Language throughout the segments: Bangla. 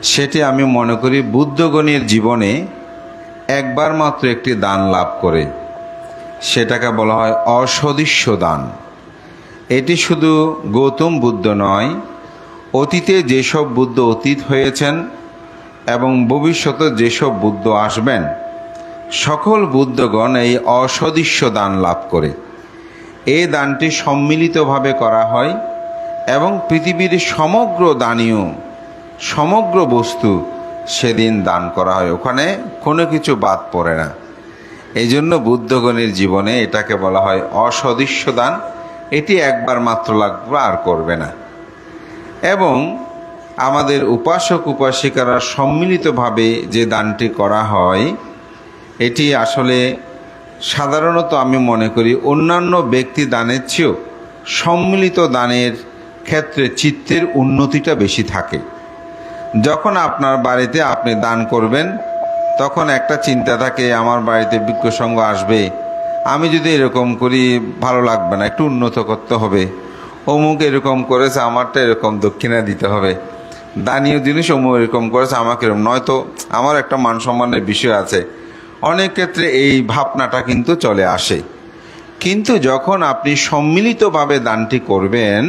সেটি আমি মনে করি বুদ্ধগণের জীবনে একবার মাত্র একটি দান লাভ করে, সেটাকে বলা হয় অসদৃশ্য দান। এটি শুধু গৌতম বুদ্ধ নয়, অতীতে যেসব বুদ্ধ অতীত হয়েছেন এবং ভবিষ্যতে যেসব বুদ্ধ আসবেন, সকল বুদ্ধগণ এই অসদৃশ্য দান লাভ করে। এই দানটি সম্মিলিতভাবে করা হয় এবং পৃথিবীর সমগ্র দানীয় সমগ্র বস্তু সেদিন দান করা হয়, ওখানে কোনো কিছু বাদ পড়ে না। এই জন্য বুদ্ধগণের জীবনে এটাকে বলা হয় অসদৃশ্য দান। এটি একবার মাত্র লাগবে, আর করবে না। এবং আমাদের উপাসক উপাসিকারা সম্মিলিতভাবে যে দানটি করা হয়, এটি আসলে সাধারণত আমি মনে করি অন্যান্য ব্যক্তি দানের চেয়েও সম্মিলিত দানের ক্ষেত্রে চিত্তের উন্নতিটা বেশি থাকে। যখন আপনার বাড়িতে আপনি দান করবেন, তখন একটা চিন্তা থাকে, আমার বাড়িতে ভিক্ষু সংঘ আসবে, আমি যদি এরকম করি ভালো লাগবে না, একটু উন্নত করতে হবে, অমুক এরকম করেছে আমারটা এরকম দক্ষিণা দিতে হবে, দানীয় জিনিস অমুক এরকম করেছে আমাকে এরকম, নয়তো আমার একটা মান সম্মানের বিষয় আছে। অনেক ক্ষেত্রে এই ভাবনাটা কিন্তু চলে আসে। কিন্তু যখন আপনি সম্মিলিতভাবে দানটি করবেন,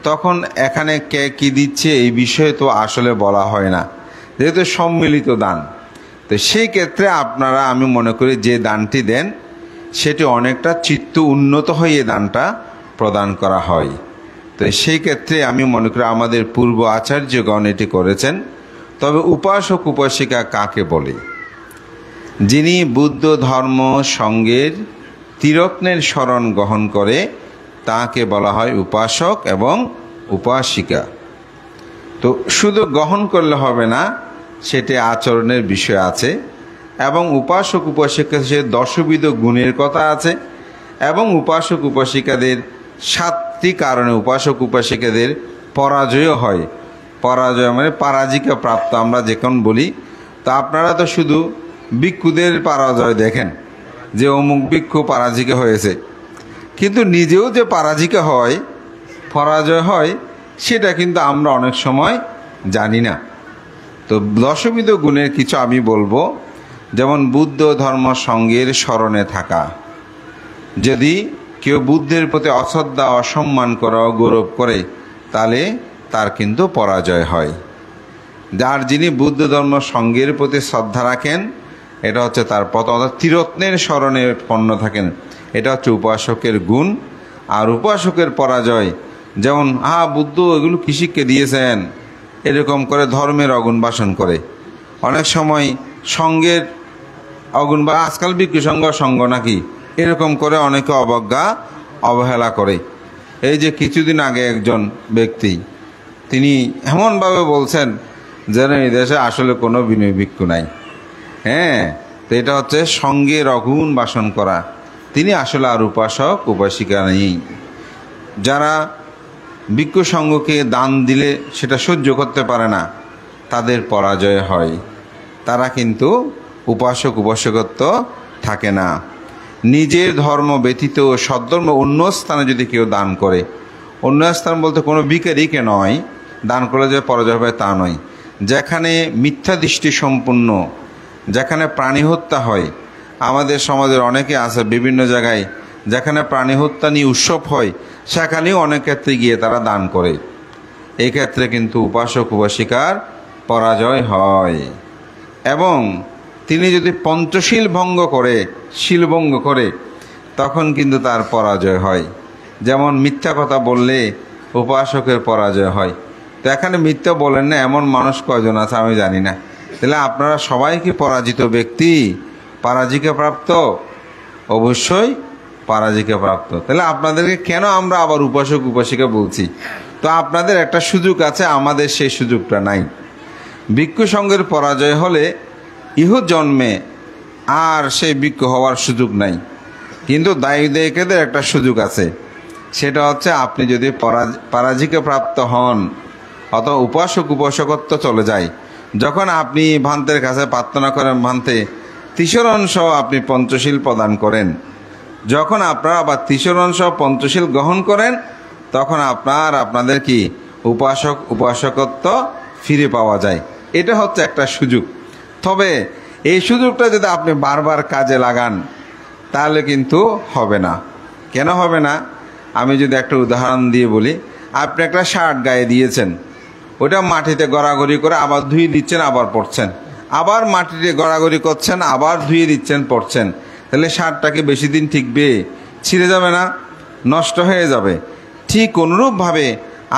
তখন এখানে কে কী দিচ্ছে এই বিষয়ে তো আসলে বলা হয় না, যেহেতু সম্মিলিত দান। তো সেই ক্ষেত্রে আপনারা, আমি মনে করি যে দানটি দেন সেটি অনেকটা চিত্ত উন্নত হয়ে দানটা প্রদান করা হয়। তো সেই ক্ষেত্রে আমি মনে করি আমাদের পূর্ব আচার্যগণ এটি করেছেন। তবে উপাসক উপাসিকা কাকে বলে? যিনি বুদ্ধ ধর্ম সঙ্গের ত্রিরত্নের শরণ গ্রহণ করে তাকে বলা হয় উপাসক এবং উপাসিকা। তো শুধু গ্রহণ করলে হবে না, সেটি আচরণের বিষয় আছে। এবং উপাসক উপাসিকা সে দশবিধ গুণের কথা আছে। এবং উপাসক উপাসিকাদের 7টি কারণে উপাসক উপাসিকাদের পরাজয় হয়। পরাজয় মানে পরাজিকা প্রাপ্ত আমরা যখন বলি। তো আপনারা তো শুধু ভিক্ষুদের পরাজয় দেখেন যে অমুক ভিক্ষু পরাজিকা হয়েছে, কিন্তু নিজেও যে পরাজিকা হয়, পরাজয় হয়, সেটা কিন্তু আমরা অনেক সময় জানি না। তো দশবিধ গুণের কিছু আমি বলবো, যেমন বুদ্ধ ধর্ম সঙ্গের স্মরণে থাকা। যদি কেউ বুদ্ধের প্রতি অশ্রদ্ধা অসম্মান করা গৌরব করে, তাহলে তার কিন্তু পরাজয় হয়। যিনি বুদ্ধ ধর্ম সঙ্গের প্রতি শ্রদ্ধা রাখেন, এটা হচ্ছে তার পথ, অর্থাৎ ত্রিরত্নের স্মরণে পণ্য থাকেন, এটা হচ্ছে উপাসকের গুণ। আর উপাসকের পরাজয়, যেমন বুদ্ধ এগুলো কৃষিকে দিয়েছেন, এরকম করে ধর্মের অগুণ বাসন করে। অনেক সময় সঙ্গের অগুণ, বা আজকাল ভিক্ষু সঙ্গ নাকি এরকম করে অনেকে অবজ্ঞা অবহেলা করে। এই যে কিছুদিন আগে একজন ব্যক্তি, তিনি এমনভাবে বলছেন যেন এই দেশে আসলে কোনো বিনয় ভিক্ষু নাই। তো এটা হচ্ছে সঙ্গের অগুণ বাসন করা। তিনি আসলে আর উপাসক উপাসিকা নেই। যারা ভিক্ষু সঙ্গকে দান দিলে সেটা সহ্য করতে পারে না, তাদের পরাজয় হয়। তারা কিন্তু উপাসক উপাসকত্ব থাকে না। নিজের ধর্ম ব্যতীত সদ্ধর্ম অন্য স্থানে যদি কেউ দান করে, অন্য স্থান বলতে কোনো ভিখারিকে নয়, দান করলে যে পরাজয় হবে তা নয়। যেখানে মিথ্যা দৃষ্টি সম্পূর্ণ, যেখানে প্রাণী হত্যা হয়, আমাদের সমাজের অনেকে আছে বিভিন্ন জায়গায় যেখানে প্রাণী হত্যা নিয়ে উৎসব হয়, সেখানেও অনেক ক্ষেত্রে গিয়ে তারা দান করে। এই ক্ষেত্রে কিন্তু উপাসক উপাসিকার পরাজয় হয়। এবং তিনি যদি পঞ্চশীল ভঙ্গ করে, শীলভঙ্গ করে, তখন কিন্তু তার পরাজয় হয়। যেমন মিথ্যা কথা বললে উপাসকের পরাজয় হয়। তো এখানে মিথ্যা বলেন না এমন মানুষ কয়জন আছে আমি জানি না। তাহলে আপনারা সবাই কি পরাজিত ব্যক্তি, পরাজিকা প্রাপ্ত? অবশ্যই পরাজিকা প্রাপ্ত। তাহলে আপনাদেরকে কেন আমরা আবার উপাসক উপাসিকা বলছি? তো আপনাদের একটা সুযোগ আছে, আমাদের সেই সুযোগটা নাই। ভিক্ষু সঙ্গের পরাজয় হলে ইহ জন্মে আর সেই ভিক্ষু হওয়ার সুযোগ নাই। কিন্তু দায়ীদের একটা সুযোগ আছে, সেটা হচ্ছে আপনি যদি পরাজিকা প্রাপ্ত হন অথবা উপাসক উপাসকত্ব চলে যায়, যখন আপনি ভান্তের কাছে প্রার্থনা করেন, ভান্তে তিসরণ সহ আপনি পঞ্চশীল প্রদান করেন, যখন আপনারা আবার তিসরণ সহ পঞ্চশীল গ্রহণ করেন, তখন আপনাদের কি উপাসক উপাসকত্ব ফিরে পাওয়া যায়। এটা হচ্ছে একটা সুযোগ। তবে এই সুযোগটা যদি আপনি বারবার কাজে লাগান তাহলে কিন্তু হবে না। কেন হবে না? আমি যদি একটা উদাহরণ দিয়ে বলি, আপনি একটা শার্ট গায়ে দিয়েছেন, ওটা মাটিতে গড়াগড়ি করে আবার ধুয়ে দিচ্ছেন, আবার পরছেন, আবার মাটিতে গড়াগড়ি করছেন, আবার ধুয়ে দিচ্ছেন, পরছেন, তাহলে শার্টটাকে বেশি দিন টিকবে? ছিঁড়ে যাবে না? নষ্ট হয়ে যাবে। ঠিক অনুরূপভাবে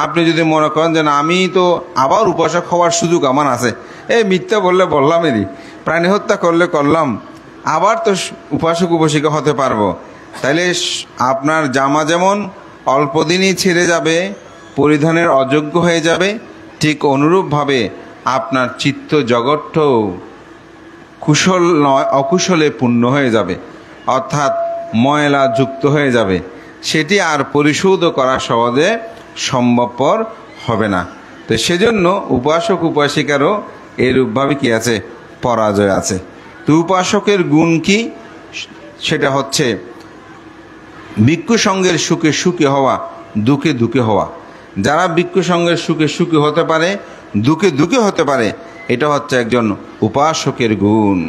আপনি যদি মনে করেন যে না, আমি তো আবার উপাসক হওয়ার সুযোগ আমার আছে, এই মিথ্যা বললে বললাম, এরই প্রাণী হত্যা করলে করলাম, আবার তো উপাসক উপাসিকা হতে পারবো, তাইলে আপনার জামা যেমন অল্প দিনই ছিঁড়ে যাবে, পরিধানের অযোগ্য হয়ে যাবে, ঠিক অনুরূপভাবে আপনার চিত্ত জগৎটাও কুশল নয় অকুশলে পূর্ণ হয়ে যাবে, অর্থাৎ ময়লা যুক্ত হয়ে যাবে, সেটি আর পরিশোধ করা সহজে সম্ভবপর হবে না। তো সেজন্য উপাসক উপাসিকারও এরূপভাবে কি আছে? পরাজয় আছে। তো উপাসকের গুণ কি? সেটা হচ্ছে ভিক্ষু সঙ্গের সুখে সুখী হওয়া, দুঃখে দুঃখে হওয়া। যারা ভিক্ষু সঙ্গের সুখে সুখী হতে পারে, দুঃখে দুঃখে হতে পারে, এটা হচ্ছে একজন উপাসকের গুণ।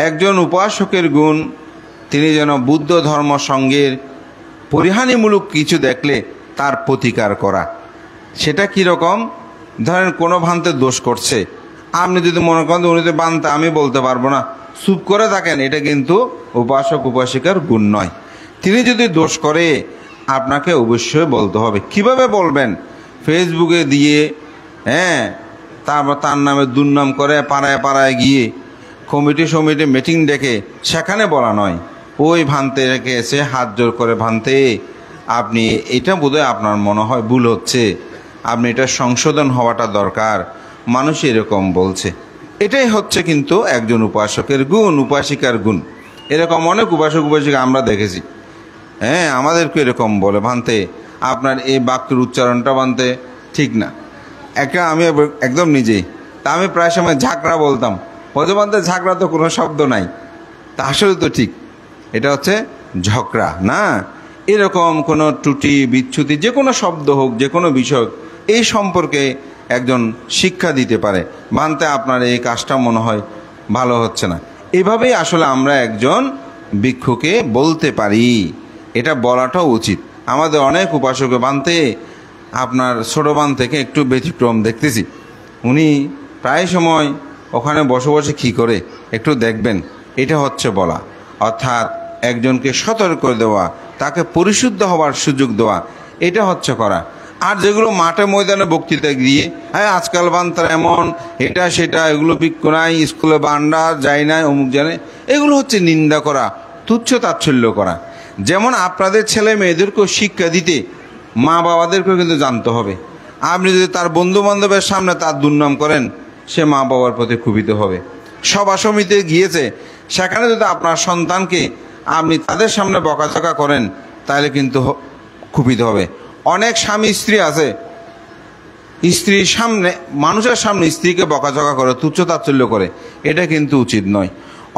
একজন উপাসকের গুণ, তিনি যেন বুদ্ধ ধর্ম সঙ্গের পরিহানিমূলক কিছু দেখলে তার প্রতিকার করা। সেটা কীরকম? ধরেন কোনো ভান্তে দোষ করছে, আপনি যদি মনে করেন উনি তো বান্তা, আমি বলতে পারবো না, চুপ করে থাকেন, এটা কিন্তু উপাসক উপাসিকার গুণ নয়। তিনি যদি দোষ করে আপনাকে অবশ্যই বলতে হবে। কিভাবে বলবেন? ফেসবুকে দিয়ে, তারপর তার নামে দুর্নাম করে পাড়ায় পাড়ায় গিয়ে কমিটি মিটিং ডেকে সেখানে বলা নয়। ওই ভান্তে রেখে এসে হাত জোর করে, ভান্তে আপনি এটা বোধহয় আপনার মনে হয় ভুল হচ্ছে, আপনি এটা সংশোধন হওয়াটা দরকার, মানুষ এরকম বলছে। এটাই হচ্ছে কিন্তু একজন উপাসকের গুণ, উপাসিকার গুণ। এরকম অনেক উপাসক উপাসিকা আমরা দেখেছি, আমাদেরকে এরকম বলে, ভান্তে আপনার এই বাক্যের উচ্চারণটা ভান্তে ঠিক না। আমি একদম নিজেই, তা আমি প্রায় সময় ঝাঁকড়া বলতাম, ভান্তে ঝাঁকড়া তো কোনো শব্দ নাই, তা আসলে তো ঠিক, এটা হচ্ছে ঝগড়া না। এরকম কোনো ত্রুটি বিচ্যুতি, যে কোনো শব্দ হোক, যে কোনো বিষয়, এই সম্পর্কে একজন শিক্ষা দিতে পারে, ভান্তে আপনার এই কাজটা মনে হয় ভালো হচ্ছে না। এভাবেই আসলে আমরা একজন ভিক্ষুকে বলতে পারি, এটা বলাটাও উচিত। আমাদের অনেক উপাসক ভান্তে আপনার ছোটবান থেকে একটু ব্যতিক্রম দেখতেছি, উনি প্রায় সময় ওখানে বসে বসে কী করে একটু দেখবেন, এটা হচ্ছে বলা। অর্থাৎ একজনকে সতর্ক করে দেওয়া, তাকে পরিশুদ্ধ হওয়ার সুযোগ দেওয়া, এটা হচ্ছে করা। আর যেগুলো মাঠে ময়দানে বক্তৃতা দিয়ে, আজকাল বান্তার এমন, এটা সেটা, এগুলো ভিক্ষু নাই, স্কুলে বান্ডা যায় নাই, অমুক জানে, এগুলো হচ্ছে নিন্দা করা, তুচ্ছ তাচ্ছল্য করা। যেমন আপনাদের ছেলে মেয়েদেরকেও শিক্ষা দিতে মা বাবাদেরকেও কিন্তু জানতে হবে। আপনি যদি তার বন্ধু বান্ধবের সামনে তার দুর্নাম করেন, সে মা বাবার প্রতি ক্ষুব্ধ হবে। সভা সমিতিতে গিয়েছে, সেখানে যদি আপনার সন্তানকে আপনি তাদের সামনে বকাঝকা করেন, তাহলে কিন্তু ক্ষুব্ধ হবে। অনেক স্বামী স্ত্রী আছে, স্ত্রীর সামনে, মানুষের সামনে স্ত্রীকে বকাঝকা করে, তুচ্ছ তাচ্ছল্য করে, এটা কিন্তু উচিত নয়।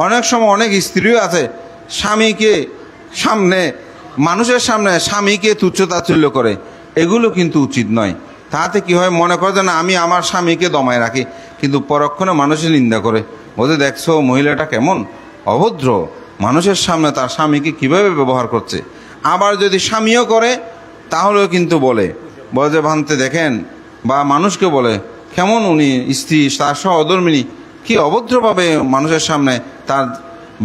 অনেক সময় অনেক স্ত্রীও আছে, স্বামীকে সামনে, মানুষের সামনে স্বামীকে তুচ্ছ তাচ্ছল্য করে, এগুলো কিন্তু উচিত নয়। তাতে কি হয়, মনে করে না আমি আমার স্বামীকে দমায় রাখি, কিন্তু পরক্ষণে মানুষের নিন্দা করে, বলতে দেখছো মহিলাটা কেমন অভদ্র, মানুষের সামনে তার স্বামীকে কিভাবে ব্যবহার করছে। আবার যদি স্বামীও করে, তাহলেও কিন্তু বলে যে ভান্তে দেখেন, বা মানুষকে বলে কেমন উনি স্ত্রী, তার সহধর্মিনী কি অভদ্রভাবে মানুষের সামনে তার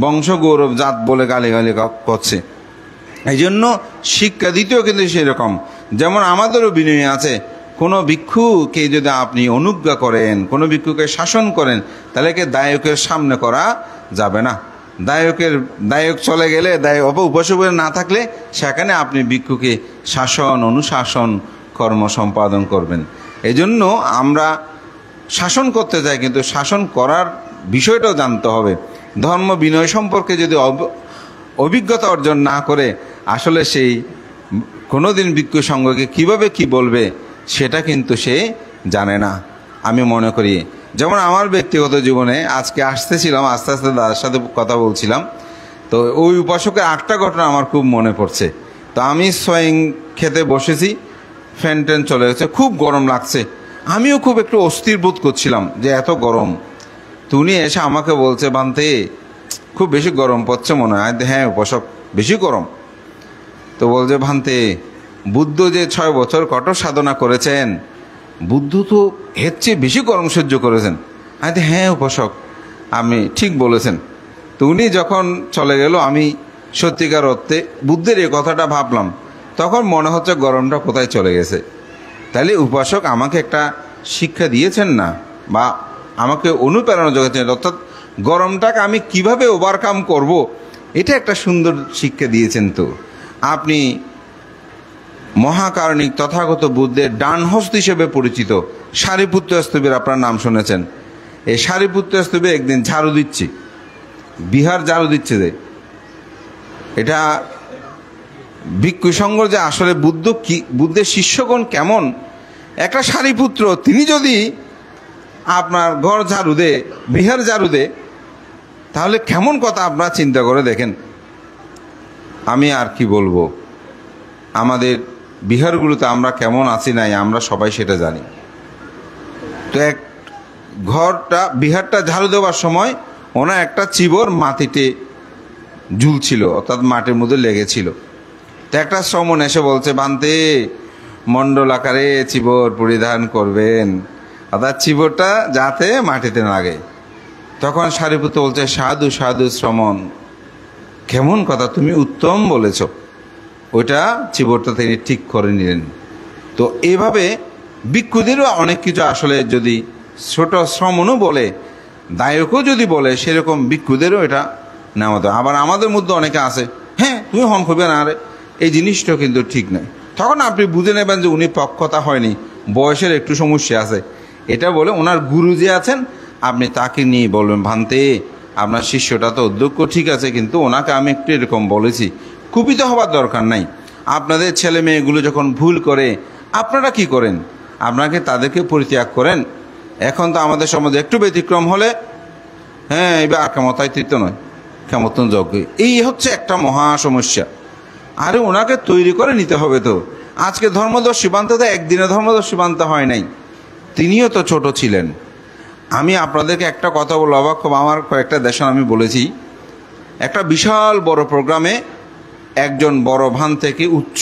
বংশ গৌরব জাত বলে গালিগালি করছে। এই জন্য শিক্ষা দিতেও কিন্তু সেরকম। যেমন আমাদেরও বিনয় আছে, কোনো ভিক্ষুকে যদি আপনি অনুজ্ঞা করেন, কোনো ভিক্ষুকে শাসন করেন, তাহলে কি দায়কের সামনে করা যাবে না। দায়ক চলে গেলে, উপাসক না থাকলে সেখানে আপনি ভিক্ষুকে শাসন অনুশাসন কর্ম সম্পাদন করবেন। এই জন্য আমরা শাসন করতে চাই, কিন্তু শাসন করার বিষয়টাও জানতে হবে। ধর্ম বিনয় সম্পর্কে যদি অভিজ্ঞতা অর্জন না করে, আসলে সেই কোনোদিন ভিক্ষু সঙ্গকে কিভাবে কি বলবে সেটা কিন্তু সে জানে না। আমি মনে করি, যেমন আমার ব্যক্তিগত জীবনে আজকে আসতেছিলাম, আস্তে আস্তে দাদার সাথে কথা বলছিলাম, তো ওই উপাসকের একটা ঘটনা আমার খুব মনে পড়ছে। তো আমি স্বয়ং খেতে বসেছি, ফ্যান ট্যান চলে গেছে, খুব গরম লাগছে, আমিও খুব একটু অস্থির বোধ করছিলাম যে এত গরম। তো উনি এসে আমাকে বলছে, বান্তে খুব বেশি গরম পড়ছে মনে হয়। হ্যাঁ উপাসক, বেশি গরম। তো বলছে, ভান্তে বুদ্ধ যে 6 বছর কঠোর সাধনা করেছেন, বুদ্ধ তো এর চেয়ে বেশি গরম সহ্য করেছেন। হ্যাঁ উপাসক, আপনি ঠিক বলেছেন। তো উনি যখন চলে গেল, আমি সত্যিকার অর্থে বুদ্ধের এই কথাটা ভাবলাম। তখন মনে হচ্ছে গরমটা কোথায় চলে গেছে। তাহলে উপাসক আমাকে একটা শিক্ষা দিয়েছেন না, বা আমাকে অনুপ্রেরণা জোগাচ্ছেন, অর্থাৎ গরমটাকে আমি কিভাবে ওভারকাম করব, এটা একটা সুন্দর শিক্ষা দিয়েছেন। তো আপনি মহাকারণিক তথাগত বুদ্ধের ডানহস্ত হিসেবে পরিচিত সারিপুত্র স্তূপের আপনার নাম শুনেছেন। এই সারিপুত্র স্তূপে একদিন ঝাড়ু দিচ্ছি, বিহার ঝাড়ু দিচ্ছে যে এটা ভিক্ষু সংঘ, যে আসলে বুদ্ধ কি, বুদ্ধের শিষ্যগণ কেমন। একটা সারিপুত্র তিনি যদি আপনার ঘর ঝাড়ু দে, বিহার ঝাড়ু দে, তাহলে কেমন কথা আপনারা চিন্তা করে দেখেন। আমি আর কি বলবো, আমাদের বিহারগুলোতে আমরা কেমন আছি নাই আমরা সবাই সেটা জানি। তো এক ঘরটা, বিহারটা ঝাড়ু দেওয়ার সময় ওনার একটা চিবর মাটিতে ঝুলছিল, অর্থাৎ মাটির মধ্যে লেগেছিল। তো একটা শ্রমণ এসে বলছে, বান্তে মণ্ডল আকারে চিবর পরিধান করবেন, অর্থাৎ চিবরটা যাতে মাটিতে না লাগে। তখন সারিপুত্র বলছে, সাধু সাধু শ্রমণ, কেমন কথা, তুমি উত্তম বলেছ। ওইটা চিবরটা তিনি ঠিক করে নিলেন। তো এভাবে ভিক্ষুদেরও অনেক কিছু আসলে, যদি ছোট শ্রমণও বলে, দায়কও যদি বলে, সেরকম ভিক্ষুদেরও এটা নেওয়া তো। আবার আমাদের মধ্যে অনেকে আছে, হ্যাঁ তুমি হন করবে না, আরে এই জিনিসটা কিন্তু ঠিক নয়। তখন আপনি বুঝে নেবেন যে উনি পক্ষতা হয়নি, বয়সের একটু সমস্যা আছে। এটা বলে ওনার গুরু যে আছেন, আপনি তাকে নিয়ে বলবেন, ভান্তে আপনার শিষ্যটা তো অধ্যক্ষ ঠিক আছে, কিন্তু ওনাকে আমি একটু এরকম বলেছি। কুপিত হবার দরকার নাই। আপনাদের ছেলে মেয়েগুলো যখন ভুল করে, আপনারা কি করেন? আপনাকে তাদেরকে পরিত্যাগ করেন। এখন তো আমাদের সমাজে একটু ব্যতিক্রম হলে, হ্যাঁ এবার ক্ষমতায়িত্ব নয়, ক্ষমতন যজ্ঞ, এই হচ্ছে একটা মহা সমস্যা। আরে ওনাকে তৈরি করে নিতে হবে। তো আজকে ধর্মদর্শী বানতে তো একদিনে ধর্মদর্শী বানতে হয় নাই, তিনিও তো ছোট ছিলেন। আমি আপনাদেরকে একটা কথা বলবো, অবাক হব। আমার কয়েকটা দেশে আমি বলেছি, একটা বিশাল বড় প্রোগ্রামে একজন বড় ভান থেকে উচ্চ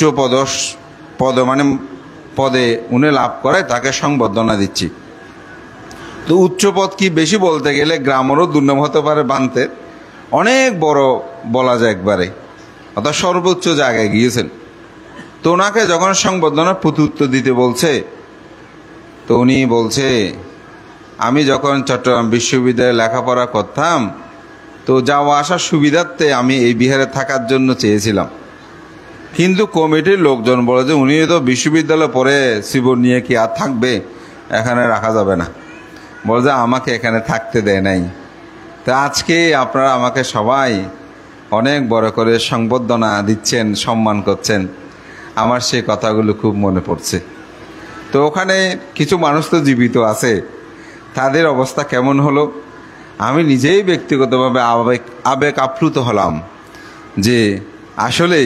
পদে উনি লাভ করে, তাকে সংবর্ধনা দিচ্ছি। তো উচ্চ পদ কি বেশি বলতে গেলে গ্রামেরও দুর্নাম হতে পারে, বানতে অনেক বড় বলা যায় একবারে, অর্থাৎ সর্বোচ্চ জায়গায় গিয়েছেন। তো ওনাকে যখন সংবর্ধনার প্রত্যুত্তর দিতে বলছে, তো উনি বলছে, আমি যখন চট্টগ্রাম বিশ্ববিদ্যালয়ে লেখাপড়া করতাম, তো যাওয়া আসার সুবিধার্থে আমি এই বিহারে থাকার জন্য চেয়েছিলাম, কিন্তু কমিটির লোকজন বলে যে উনি তো বিশ্ববিদ্যালয়ে পড়ে শিবর নিয়ে কি আর থাকবে, এখানে রাখা যাবে না, বলে যে আমাকে এখানে থাকতে দেয় নাই। তা আজকে আপনারা আমাকে সবাই অনেক বড় করে সংবর্ধনা দিচ্ছেন, সম্মান করছেন, আমার সেই কথাগুলো খুব মনে পড়ছে। তো ওখানে কিছু মানুষ তো জীবিত আছে, তাদের অবস্থা কেমন হলো, আমি নিজেই ব্যক্তিগতভাবে আবেগ আপ্লুত হলাম যে আসলে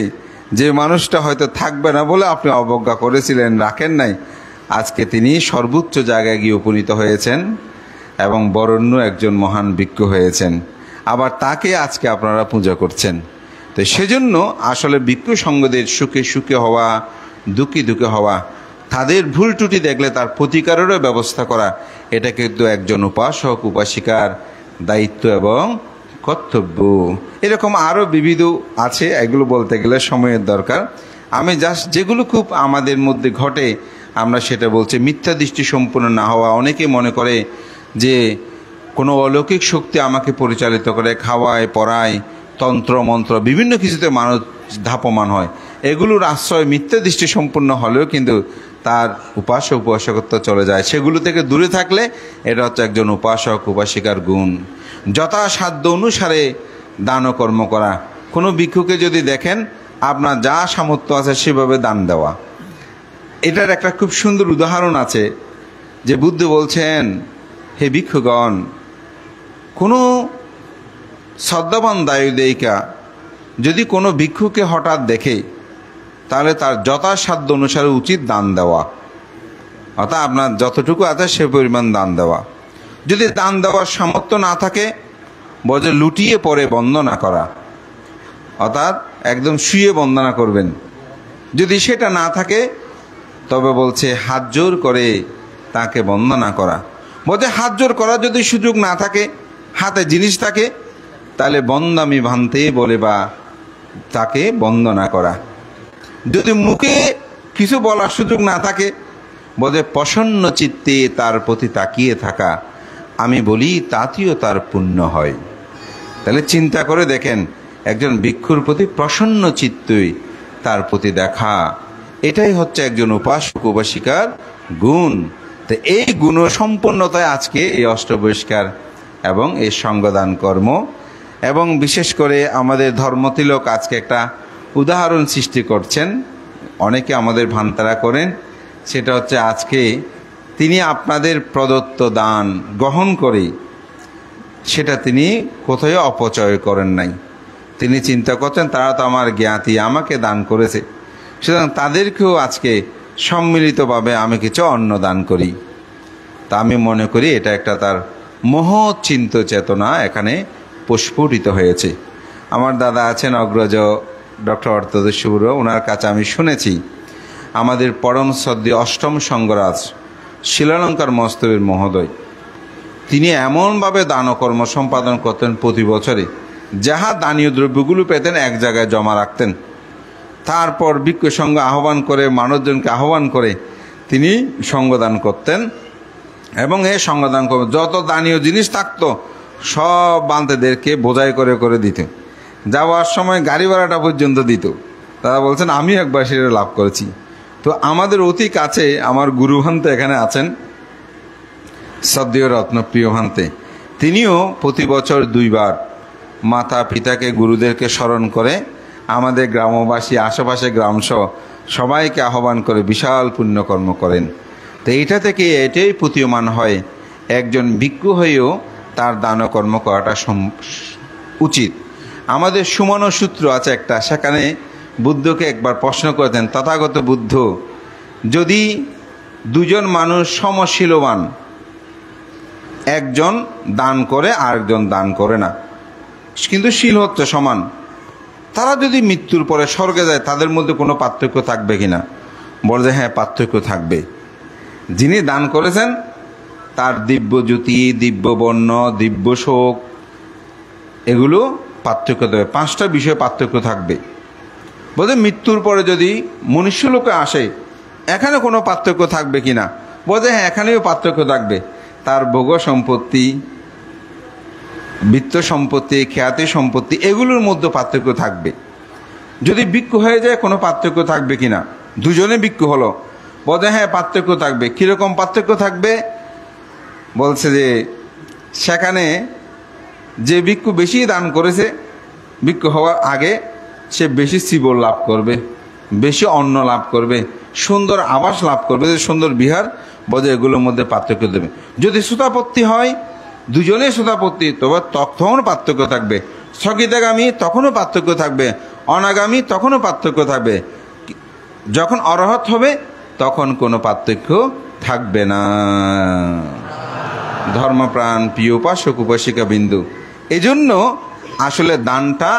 যে মানুষটা হয়তো থাকবে না বলে আপনি অবজ্ঞা করেছিলেন, রাখেন নাই, আজকে তিনি সর্বোচ্চ জায়গায় গিয়ে উপনীত হয়েছেন এবং বরেণ্য একজন মহান ভিক্ষু হয়েছেন, আবার তাকে আজকে আপনারা পূজা করছেন। তো সেজন্য আসলে ভিক্ষু সঙ্গদের সুখে সুখে হওয়া, দুঃখে দুঃখে হওয়া, তাদের ভুল ত্রুটি দেখলে তার প্রতিকারেরও ব্যবস্থা করা, এটা কিন্তু একজন উপাসক উপাসিকার দায়িত্ব এবং কর্তব্য। এরকম আরও বিবিধ আছে, এগুলো বলতে গেলে সময়ের দরকার। আমি জাস্ট যেগুলো খুব আমাদের মধ্যে ঘটে আমরা সেটা বলছি। মিথ্যা দৃষ্টি সম্পূর্ণ না হওয়া। অনেকে মনে করে যে কোনো অলৌকিক শক্তি আমাকে পরিচালিত করে, খাওয়ায় পড়ায়, তন্ত্র মন্ত্র বিভিন্ন কিছুতে মানুষ ধাপমান হয়, এগুলোর আশ্রয় মিথ্যা দৃষ্টি সম্পূর্ণ হলেও কিন্তু তার উপাসক উপাসকত্ব চলে যায়। সেগুলো থেকে দূরে থাকলে এটা হচ্ছে একজন উপাসক উপাসিকার গুণ। যথাসাধ্য অনুসারে দান কর্ম করা। কোনো ভিক্ষুকে যদি দেখেন, আপনার যা সামর্থ্য আছে সেভাবে দান দেওয়া। এটার একটা খুব সুন্দর উদাহরণ আছে যে বুদ্ধ বলছেন, হে ভিক্ষুগণ, কোনো শ্রদ্ধাবান দায়ুদেয়িকা যদি কোনো ভিক্ষুকে হঠাৎ দেখে, তাহলে তার যথাসাধ্য অনুসারে উচিত দান দেওয়া। অর্থাৎ আপনার যতটুকু আছে সে পরিমাণ দান দেওয়া। যদি দান দেওয়ার সামর্থ্য না থাকে, বলছে লুটিয়ে পড়ে বন্দনা করা, অর্থাৎ একদম শুয়ে বন্দনা করবেন। যদি সেটা না থাকে তবে বলছে হাত জোর করে তাকে বন্দনা করা। বলছে হাত জোর করার যদি সুযোগ না থাকে, হাতে জিনিস থাকে, তাহলে বন্দামি ভান্তে বলে বা তাকে বন্দনা করা। যদি মুখে কিছু বলার সুযোগ না থাকে, বলে প্রসন্ন চিত্তে তার প্রতি তাকিয়ে থাকা, আমি বলি তাতেও তার পুণ্য হয়। তাহলে চিন্তা করে দেখেন, একজন ভিক্ষুর প্রতি প্রসন্ন চিত্তই তার প্রতি দেখা, এটাই হচ্ছে একজন উপাসক উপাসিকার গুণ। তো এই গুণ সম্পন্নতায় আজকে এই অষ্টবহিষ্কার এবং এই সঙ্গদান কর্ম, এবং বিশেষ করে আমাদের ধর্মতিলক আজকে একটা উদাহরণ সৃষ্টি করছেন। অনেকে আমাদের ভান্তারা করেন, সেটা হচ্ছে আজকে তিনি আপনাদের প্রদত্ত দান গ্রহণ করে সেটা তিনি কোথাও অপচয় করেন নাই। তিনি চিন্তা করছেন তারা তো আমার জ্ঞাতি, আমাকে দান করেছে, সুতরাং তাদেরকেও আজকে সম্মিলিতভাবে আমি কিছু অন্ন দান করি। তা আমি মনে করি এটা একটা তার মহৎ চিন্ত চেতনা এখানে প্রস্ফুটিত হয়েছে। আমার দাদা আছেন অগ্রজ ডক্টর অর্থদোষ বড়ুয়া, ওনার কাছে আমি শুনেছি আমাদের পরম শ্রদ্ধেয় অষ্টম সঙ্গরাজ শিলালঙ্কার মস্তবীর মহোদয়, তিনি এমনভাবে দানকর্ম সম্পাদন করতেন, প্রতি বছরে যাহা দানীয় দ্রব্যগুলো পেতেন এক জায়গায় জমা রাখতেন, তারপর ভিক্ষু সঙ্গ আহ্বান করে মানুষজনকে আহ্বান করে তিনি সঙ্গদান করতেন। এবং এই সঙ্গদান করে যত দানীয় জিনিস থাকতো সব বান্তেদেরকে বোঝাই করে করে দিত, যাওয়ার সময় গাড়ি ভাড়াটা পর্যন্ত দিত। তারা বলছেন আমি একবার সেটা লাভ করেছি। তো আমাদের অতি কাছে আমার গুরু ভান্তে এখানে আছেন, শ্রদ্ধেয় রত্নপ্রিয় ভান্তে, তিনিও প্রতি বছর 2 বার মাতা পিতাকে গুরুদেরকে স্মরণ করে আমাদের গ্রামবাসী আশেপাশে গ্রামসহ সবাইকে আহ্বান করে বিশাল পুণ্যকর্ম করেন। তো এইটা থেকে এটাই প্রতীয়মান হয় একজন ভিক্ষু হয়েও তার দানকর্ম করাটা উচিত। আমাদের সুমন সূত্র আছে একটা, সেখানে বুদ্ধকে একবার প্রশ্ন করেছেন, তথাগত বুদ্ধ, যদি দুজন মানুষ সমশীলবান, একজন দান করে আরেকজন দান করে না, কিন্তু শীল হচ্ছে সমান, তারা যদি মৃত্যুর পরে স্বর্গে যায় তাদের মধ্যে কোনো পার্থক্য থাকবে কিনা? বলে হ্যাঁ, পার্থক্য থাকবে। যিনি দান করেছেন তার দিব্য জ্যোতি, দিব্য বর্ণ, দিব্য শোক, এগুলো পার্থক্য দেবে, 5টা বিষয়ে পার্থক্য থাকবে। বলতে মৃত্যুর পরে যদি মনুষ্যলোকে আসে এখানে কোনো পার্থক্য থাকবে কিনা? বলতে হ্যাঁ, এখানেও পার্থক্য থাকবে। তার ভোগ সম্পত্তি, বিত্ত সম্পত্তি, খ্যাতি সম্পত্তি, এগুলোর মধ্যে পার্থক্য থাকবে। যদি ভিক্ষু হয়ে যায় কোনো পার্থক্য থাকবে কিনা? দুজনে ভিক্ষু হলো, বলতে হ্যাঁ, পার্থক্য থাকবে। কীরকম পার্থক্য থাকবে? বলছে যে সেখানে যে ভিক্ষু বেশি দান করেছে, ভিক্ষু হওয়ার আগে সে বেশি জীবন লাভ করবে, বেশি অন্ন লাভ করবে, সুন্দর আবাস লাভ করবে, সুন্দর বিহার, বোধ এগুলোর মধ্যে পার্থক্য দেবে। যদি শ্রোতাপত্তি হয়, দুজনে শ্রোতাপত্তি, তবে তখন পার্থক্য থাকবে। স্থগিতাগামী তখনও পার্থক্য থাকবে, অনাগামী তখনও পার্থক্য থাকবে। যখন অরহত হবে তখন কোনো পার্থক্য থাকবে না। ধর্মপ্রাণ প্রিয় উপাসক উপাসিকা বিন্দু, এজন্য আসলে দানটা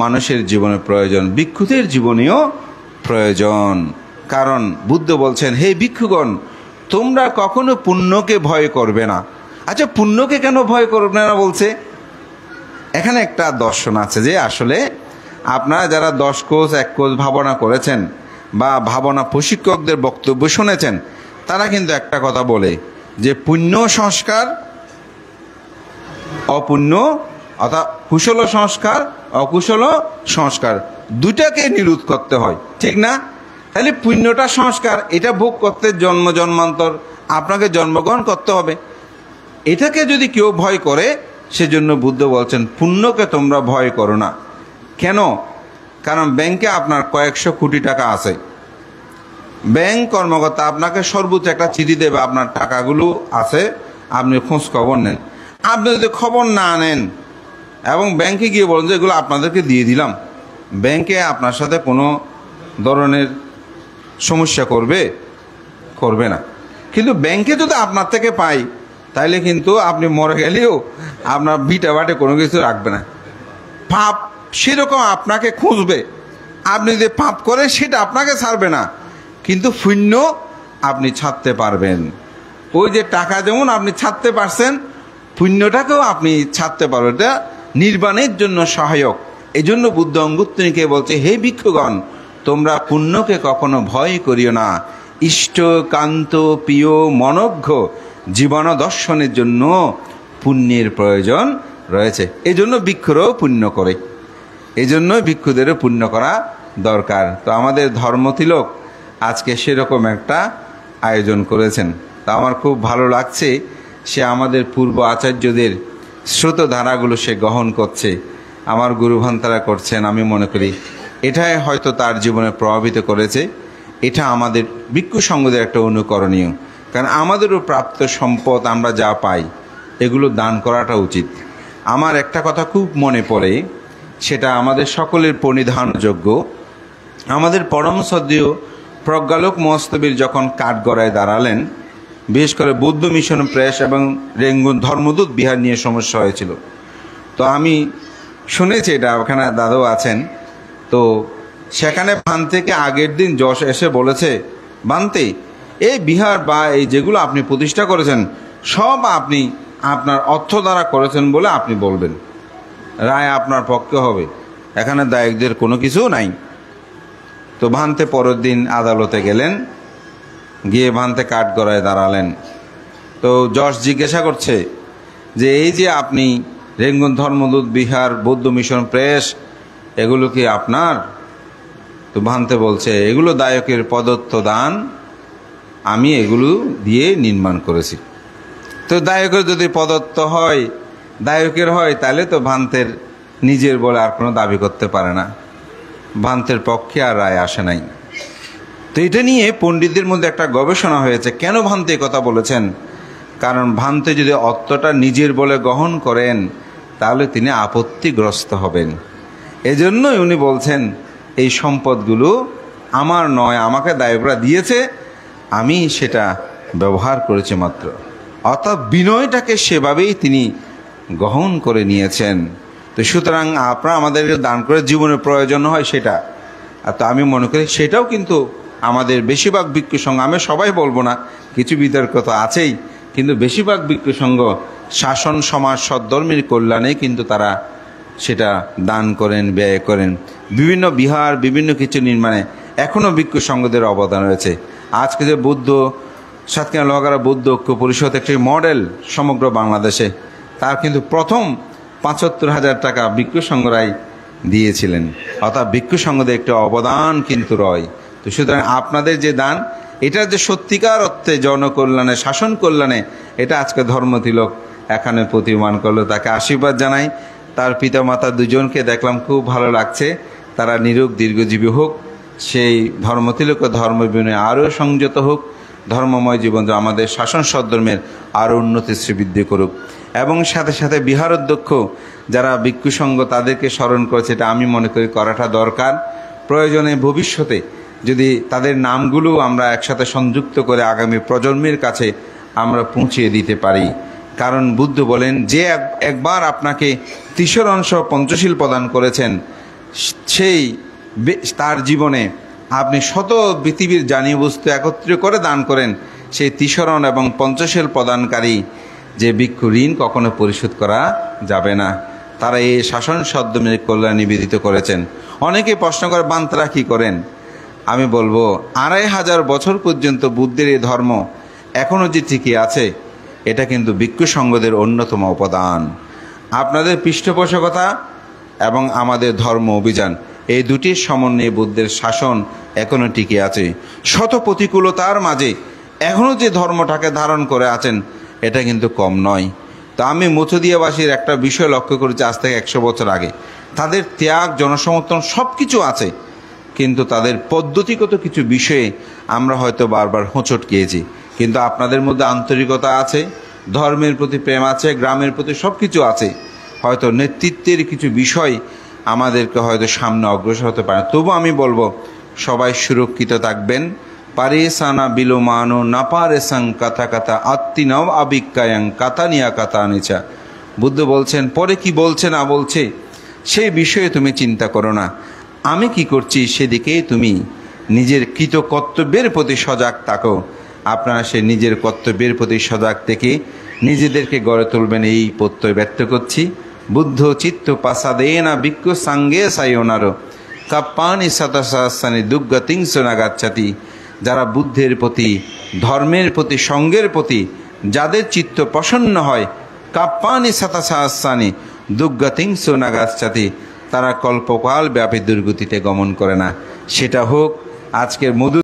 মানুষের জীবনে প্রয়োজন, ভিক্ষুদের জীবনেও প্রয়োজন। কারণ বুদ্ধ বলছেন, হে ভিক্ষুগণ, তোমরা কখনো পুণ্যকে ভয় করবে না। আচ্ছা, পুণ্যকে কেন ভয় করবে না বলছে? এখানে একটা দর্শন আছে যে আসলে আপনারা যারা 10 কোষ 1 কোষ ভাবনা করেছেন বা ভাবনা প্রশিক্ষকদের বক্তব্য শুনেছেন, তারা কিন্তু একটা কথা বলে যে পুণ্য সংস্কার, অপুণ্য, অর্থাৎ কুশল সংস্কার, অকুশল সংস্কার, দুটাকে নিরোধ করতে হয়, ঠিক না? তাহলে পুণ্যটা সংস্কার, এটা ভোগ করতে জন্ম জন্মান্তর আপনাকে জন্মগ্রহণ করতে হবে। এটাকে যদি কেউ ভয় করে, সেজন্য বুদ্ধ বলছেন পুণ্যকে তোমরা ভয় করো না। কেন? কারণ ব্যাংকে আপনার কয়েকশো কোটি টাকা আছে, ব্যাংক কর্মকর্তা আপনাকে সর্বোচ্চ একটা চিঠি দেবে, আপনার টাকাগুলো আছে, আপনি খোঁজ খবর নেন। আপনি যদি খবর না নেন এবং ব্যাংকে গিয়ে বলেন যে এগুলো আপনাদেরকে দিয়ে দিলাম, ব্যাংকে আপনার সাথে কোনো ধরনের সমস্যা করবে না। কিন্তু ব্যাংকে যদি আপনার থেকে পাই, তাইলে কিন্তু আপনি মরে গেলেও আপনার ভিটা বাটে কোনো কিছু রাখবে না। পাপ সেরকম আপনাকে খুঁজবে, আপনি যদি পাপ করে সেটা আপনাকে ছাড়বে না, কিন্তু পুণ্য আপনি ছাড়তে পারবেন। ওই যে টাকা যেমন আপনি ছাড়তে পারছেন, পুণ্যটাকেও আপনি ছাড়তে পারবেন। এটা নির্বাণের জন্য সহায়ক। এই জন্য বুদ্ধ অঙ্গুত্তরীকে বলছে, হে ভিক্ষুগণ, তোমরা পুণ্যকে কখনো ভয় করিও না। ইষ্ট কান্ত প্রিয় মনজ্ঞ জীবন দর্শনের জন্য পুণ্যের প্রয়োজন রয়েছে। এই জন্য ভিক্ষুরাও পুণ্য করে, এই জন্য ভিক্ষুদেরও পুণ্য করা দরকার। তো আমাদের ধর্মতিলক আজকে সেরকম একটা আয়োজন করেছেন। তা আমার খুব ভালো লাগছে, সে আমাদের পূর্ব আচার্যদের স্রোতধারাগুলো সে গ্রহণ করছে, আমার গুরুভান্তারা করছেন। আমি মনে করি এটাই হয়তো তার জীবনে প্রভাবিত করেছে। এটা আমাদের ভিক্ষু সঙ্গদের একটা অনুকরণীয়, কারণ আমাদেরও প্রাপ্ত সম্পদ আমরা যা পাই এগুলো দান করাটা উচিত। আমার একটা কথা খুব মনে পড়ে, সেটা আমাদের সকলের পরিধানযোগ্য। আমাদের পরম শ্রদ্ধেয় প্রজ্ঞালোক মহস্তবীর যখন কাঠগড়ায় দাঁড়ালেন, বিশেষ করে বৌদ্ধ মিশন প্রেস এবং রেঙ্গুন ধর্মদূত বিহার নিয়ে সমস্যা হয়েছিল। তো আমি শুনেছি, এটা ওখানে দাদাও আছেন, তো সেখানে ভান্তেকে আগের দিন যশ এসে বলেছে, ভান্তে এই বিহার বা এই যেগুলো আপনি প্রতিষ্ঠা করেছেন সব আপনি আপনার অর্থ দ্বারা করেছেন বলে আপনি বলবেন, রায় আপনার পক্ষে হবে, এখানে দায়কদের কোনো কিছু নাই। তো ভান্তে পরের দিন আদালতে গেলেন, গিয়ে ভান্তে কাঠগড়ায় দাঁড়ালেন। তো যশ জিজ্ঞাসা করছে যে এই যে আপনি রেঙ্গুন ধর্মদূত বিহার বৌদ্ধ মিশন প্রেস এগুলো কি আপনার? তো ভান্তে বলছে এগুলো দায়কের প্রদত্ত দান, আমি এগুলো দিয়ে নির্মাণ করেছি। তো দায়কের যদি প্রদত্ত হয়, দায়কের হয়, তাহলে তো ভান্তের নিজের বলে আর কোনো দাবি করতে পারে না, ভান্তের পক্ষে আর রায় আসে নাই। তো এটা নিয়ে পণ্ডিতদের মধ্যে একটা গবেষণা হয়েছে, কেন ভান্তে কথা বলেছেন। কারণ ভান্তে যদি অর্থটা নিজের বলে গ্রহণ করেন তাহলে তিনি আপত্তিগ্রস্ত হবেন। এজন্যই উনি বলছেন এই সম্পদগুলো আমার নয়, আমাকে দায়করা দিয়েছে, আমি সেটা ব্যবহার করেছি মাত্র। অর্থাৎ বিনয়টাকে সেভাবেই তিনি গ্রহণ করে নিয়েছেন। তো সুতরাং আপনারা আমাদেরকে দান করে জীবনের প্রয়োজন হয় সেটা, আর তো আমি মনে করি সেটাও কিন্তু আমাদের বেশিরভাগ ভিক্ষু সংঘ, আমি সবাই বলবো না, কিছু বিতর্ক তো আছেই, কিন্তু বেশিরভাগ ভিক্ষু সংঘ শাসন সমাজ সদ্ধর্মের কল্যাণে কিন্তু তারা সেটা দান করেন, ব্যয় করেন। বিভিন্ন বিহার বিভিন্ন কিছু নির্মাণে এখনও ভিক্ষু সংঘদের অবদান রয়েছে। আজকে যে বৌদ্ধ সাতক্ষীরা লোহাগাড়া বৌদ্ধ ঐক্য পরিষদ একটি মডেল সমগ্র বাংলাদেশে, তার কিন্তু প্রথম ৭৫,০০০ টাকা ভিক্ষু সংঘরাই দিয়েছিলেন। অর্থাৎ ভিক্ষু সংঘদের একটি অবদান কিন্তু রয়। তো সুতরাং আপনাদের যে দান, এটা যে সত্যিকার অর্থে জনকল্যাণে শাসন কল্যাণে, এটা আজকে ধর্মতিলক এখানে প্রতিমান করলো, তাকে আশীর্বাদ জানাই। তার পিতামাতা দুজনকে দেখলাম, খুব ভালো লাগছে, তারা নিরোগ দীর্ঘজীবী হোক, সেই ধর্মতিলক ধর্ম বিনয়ে আরও সংযত হোক, ধর্মময় জীবন আমাদের শাসন সদ্ধর্মের আরও উন্নতি শ্রীবৃদ্ধি করুক। এবং সাথে সাথে বিহার অধ্যক্ষ যারা ভিক্ষু সংঘ তাদেরকে স্মরণ করেছে, এটা আমি মনে করি করাটা দরকার। প্রয়োজনে ভবিষ্যতে যদি তাদের নামগুলো আমরা একসাথে সংযুক্ত করে আগামী প্রজন্মের কাছে আমরা পৌঁছিয়ে দিতে পারি। কারণ বুদ্ধ বলেন, যে একবার আপনাকে ৩০ অংশ পঞ্চশীল প্রদান করেছেন, সেই তার জীবনে আপনি শত পৃথিবীর জানীয় বস্তু একত্রিত করে দান করেন, সেই ৩০ এবং পঞ্চশীল প্রদানকারী যে ভিক্ষু ঋণ কখনো পরিশোধ করা যাবে না। তারা এই শাসন সদ্ধর্মের কল্যাণ নিবেদিত করেছেন। অনেকে প্রশ্ন করে, বান্তারা কী করেন? আমি বলবো ২৫০০ বছর পর্যন্ত বুদ্ধের এই ধর্ম এখনও যে টিকে আছে, এটা কিন্তু ভিক্ষু সংঘদের অন্যতম অবদান। আপনাদের পৃষ্ঠপোষকতা এবং আমাদের ধর্ম অভিযান, এই দুটির সমন্বয়ে বুদ্ধের শাসন এখনও টিকে আছে। শত প্রতিকূলতার মাঝে এখনও যে ধর্মটাকে ধারণ করে আছেন, এটা কিন্তু কম নয়। তো আমি মথুদিয়াবাসীর একটা বিষয় লক্ষ্য করেছি, আজ থেকে ১০০ বছর আগে তাদের ত্যাগ, জনসমর্থন সব কিছু আছে, কিন্তু তাদের পদ্ধতিগত কিছু বিষয়ে আমরা হয়তো বারবার হোঁচট খেয়েছি। কিন্তু আপনাদের মধ্যে আন্তরিকতা আছে, ধর্মের প্রতি প্রেম আছে, গ্রামের প্রতি সব কিছু আছে। হয়তো নেতৃত্বের কিছু বিষয় আমাদেরকে হয়তো সামনে অগ্রসর হতে পারে। তবু আমি বলবো সবাই সুরক্ষিত থাকবেন, পারেসানা বিলোমানো নাপারেসাং কাথা কাথা আত্মিনব আবিক্কায়াং কাতানিয়া কাতানিচা। বুদ্ধ বলছেন, পরে কি বলছে না বলছে সেই বিষয়ে তুমি চিন্তা করো না, আমি কি করছি সেদিকে তুমি নিজের কৃত কর্তব্যের প্রতি সজাগ থাকো। আপনারা সে নিজের কর্তব্যের প্রতি সজাগ থেকে নিজেদেরকে গড়ে তুলবেন, এই প্রত্যয় ব্যক্ত করছি। বুদ্ধ চিত্ত পাসাদেনা বিক্ষ সাঙ্গে সায়োনারো কাপ্পানি শতসহস্রানি দুর্গতিংস নাগাচ্ছাতি। যারা বুদ্ধের প্রতি, ধর্মের প্রতি, সঙ্গের প্রতি যাদের চিত্ত প্রসন্ন হয়, কাপ্পানি শতসহস্রানি দুর্গতিংস নাগাচ্ছাতি, তারা কল্পকাল ব্যাপী দুর্গতিতে গমন করে না। সেটা হোক আজকের মধু